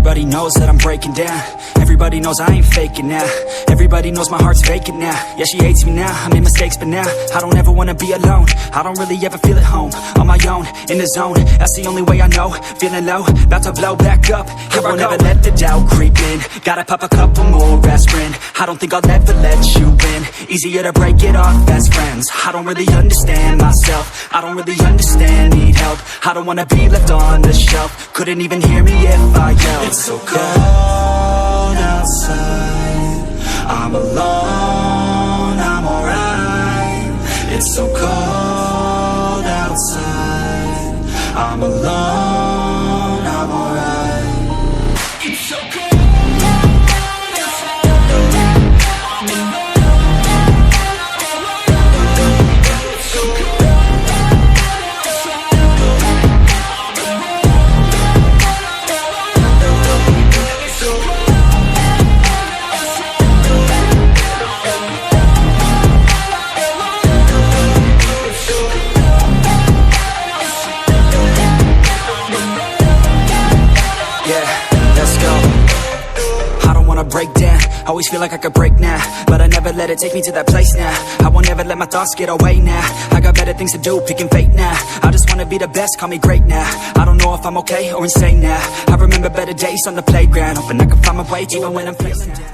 Everybody knows that I'm breaking down. Everybody knows I ain't faking now. Everybody knows my heart's vacant now. Yeah, she hates me now, I made mistakes but now I don't ever wanna be alone. I don't really ever feel at home. On my own, in the zone, that's the only way I know. Feeling low, about to blow back up. Here I won't ever let the doubt creep in. Gotta pop a couple more aspirin. I don't think I'll ever let you in. Easier to break it off best friends. I don't really understand myself. I don't really understand, need help. I don't wanna be left on the shelf. Couldn't even hear me if I yelled. It's so cold outside, I'm alone, I'm alright. It's so cold outside, I'm alone, I'm alright. It's so cold. Break down, always feel like I could break now, but I never let it take me to that place now. I won't ever let my thoughts get away now. I got better things to do, picking fate now. I just wanna be the best, call me great now. I don't know if I'm okay or insane now. I remember better days on the playground, hoping I can find my way even when I'm feeling down.